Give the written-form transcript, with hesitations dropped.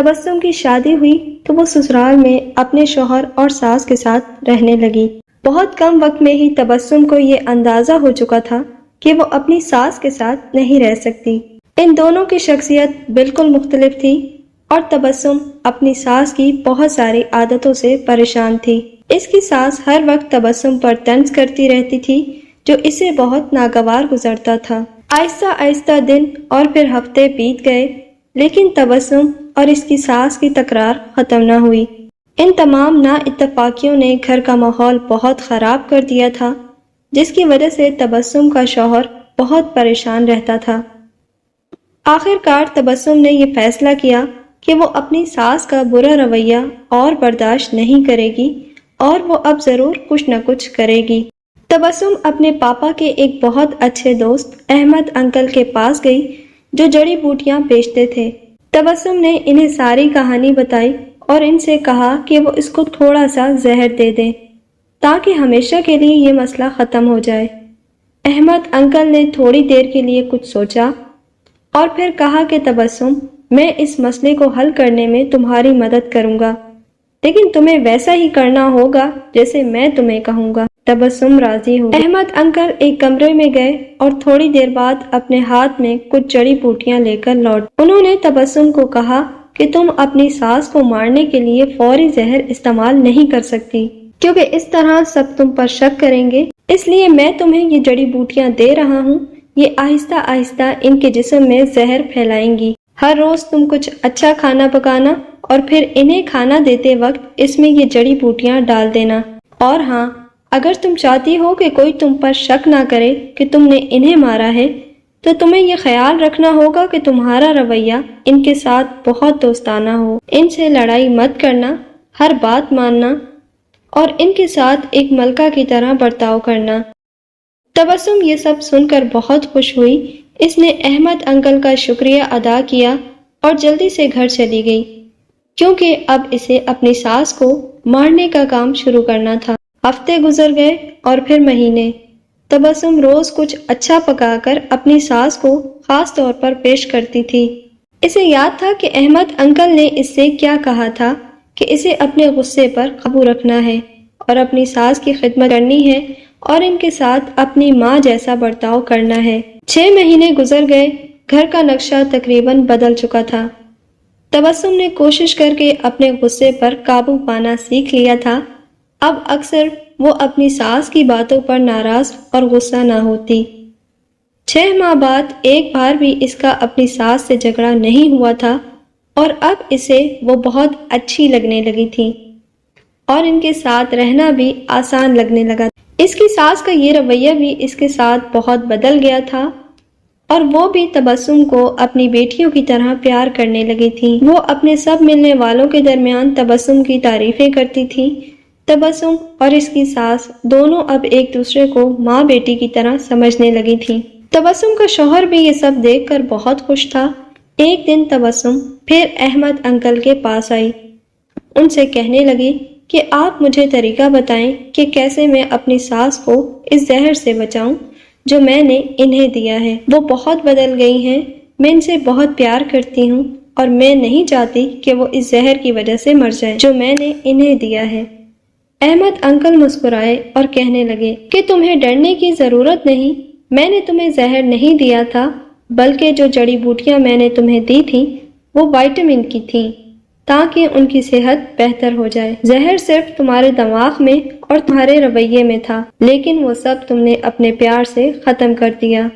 تبسم کی شادی ہوئی تو وہ سسرال میں اپنے شوہر اور ساس کے ساتھ رہنے لگی۔ بہت کم وقت میں ہی تبسم کو یہ اندازہ ہو چکا تھا کہ وہ اپنی ساس کے ساتھ نہیں رہ سکتی۔ ان دونوں کی شخصیت بالکل مختلف تھی اور تبسم اپنی ساس کی بہت ساری عادتوں سے پریشان تھی۔ اس کی ساس ہر وقت تبسم پر طنز کرتی رہتی تھی جو اسے بہت ناگوار گزرتا تھا۔ آہستہ آہستہ دن اور پھر ہفتے بیت گئے، لیکن تبسم اور اس کی ساس کی تکرار ختم نہ ہوئی۔ ان تمام نا اتفاقیوں نے گھر کا ماحول بہت خراب کر دیا تھا، جس کی وجہ سے تبسم کا شوہر بہت پریشان رہتا تھا۔ آخر کار تبسم نے یہ فیصلہ کیا کہ وہ اپنی ساس کا برا رویہ اور برداشت نہیں کرے گی اور وہ اب ضرور کچھ نہ کچھ کرے گی۔ تبسم اپنے پاپا کے ایک بہت اچھے دوست احمد انکل کے پاس گئی جو جڑی بوٹیاں بیچتے تھے۔ تبسم نے انہیں ساری کہانی بتائی اور ان سے کہا کہ وہ اس کو تھوڑا سا زہر دے دیں تاکہ ہمیشہ کے لیے یہ مسئلہ ختم ہو جائے۔ احمد انکل نے تھوڑی دیر کے لیے کچھ سوچا اور پھر کہا کہ تبسم، میں اس مسئلے کو حل کرنے میں تمہاری مدد کروں گا، لیکن تمہیں ویسا ہی کرنا ہوگا جیسے میں تمہیں کہوں گا۔ تبسم راضی ہو۔ احمد انکل ایک کمرے میں گئے اور تھوڑی دیر بعد اپنے ہاتھ میں کچھ جڑی بوٹیاں لے کر لوٹ۔ انہوں نے تبسم کو کہا کہ تم اپنی ساس کو مارنے کے لیے فوری زہر استعمال نہیں کر سکتی، کیونکہ اس طرح سب تم پر شک کریں گے، اس لیے میں تمہیں یہ جڑی بوٹیاں دے رہا ہوں، یہ آہستہ آہستہ ان کے جسم میں زہر پھیلائیں گی۔ ہر روز تم کچھ اچھا کھانا پکانا اور پھر انہیں کھانا دیتے وقت اس میں یہ جڑی بوٹیاں ڈال دینا۔ اور ہاں، اگر تم چاہتی ہو کہ کوئی تم پر شک نہ کرے کہ تم نے انہیں مارا ہے، تو تمہیں یہ خیال رکھنا ہوگا کہ تمہارا رویہ ان کے ساتھ بہت دوستانہ ہو، ان سے لڑائی مت کرنا، ہر بات ماننا اور ان کے ساتھ ایک ملکہ کی طرح برتاؤ کرنا۔ تبسم یہ سب سن کر بہت خوش ہوئی۔ اس نے احمد انکل کا شکریہ ادا کیا اور جلدی سے گھر چلی گئی، کیونکہ اب اسے اپنی ساس کو مارنے کا کام شروع کرنا تھا۔ ہفتے گزر گئے اور پھر مہینے۔ تبسم روز کچھ اچھا پکا کر اپنی ساس کو خاص طور پر پیش کرتی تھی۔ اسے یاد تھا کہ احمد انکل نے اس سے کیا کہا تھا کہ اسے اپنے غصے پر قابو رکھنا ہے اور اپنی ساس کی خدمت کرنی ہے اور ان کے ساتھ اپنی ماں جیسا برتاؤ کرنا ہے۔ 6 مہینے گزر گئے، گھر کا نقشہ تقریباً بدل چکا تھا۔ تبسم نے کوشش کر کے اپنے غصے پر قابو پانا سیکھ لیا تھا۔ اب اکثر وہ اپنی ساس کی باتوں پر ناراض اور غصہ نہ ہوتی۔ 6 ماہ بعد ایک بار بھی اس کا اپنی ساس سے جھگڑا نہیں ہوا تھا اور اب اسے وہ بہت اچھی لگنے لگی تھی اور ان کے ساتھ رہنا بھی آسان لگنے لگا۔ اس کی ساس کا یہ رویہ بھی اس کے ساتھ بہت بدل گیا تھا اور وہ بھی تبسم کو اپنی بیٹیوں کی طرح پیار کرنے لگی تھی۔ وہ اپنے سب ملنے والوں کے درمیان تبسم کی تعریفیں کرتی تھی۔ تبسم اور اس کی ساس دونوں اب ایک دوسرے کو ماں بیٹی کی طرح سمجھنے لگی تھی۔ تبسم کا شوہر بھی یہ سب دیکھ کر بہت خوش تھا۔ ایک دن تبسم پھر احمد انکل کے پاس آئی۔ ان سے کہنے لگی کہ آپ مجھے طریقہ بتائیں کہ کیسے میں اپنی ساس کو اس زہر سے بچاؤں جو میں نے انہیں دیا ہے۔ وہ بہت بدل گئی ہیں، میں ان سے بہت پیار کرتی ہوں اور میں نہیں چاہتی کہ وہ اس زہر کی وجہ سے مر جائیں جو میں نے انہیں دیا ہے۔ احمد انکل مسکرائے اور کہنے لگے کہ تمہیں ڈرنے کی ضرورت نہیں، میں نے تمہیں زہر نہیں دیا تھا، بلکہ جو جڑی بوٹیاں میں نے تمہیں دی تھیں وہ وائٹامن کی تھیں تاکہ ان کی صحت بہتر ہو جائے۔ زہر صرف تمہارے دماغ میں اور تمہارے رویے میں تھا، لیکن وہ سب تم نے اپنے پیار سے ختم کر دیا۔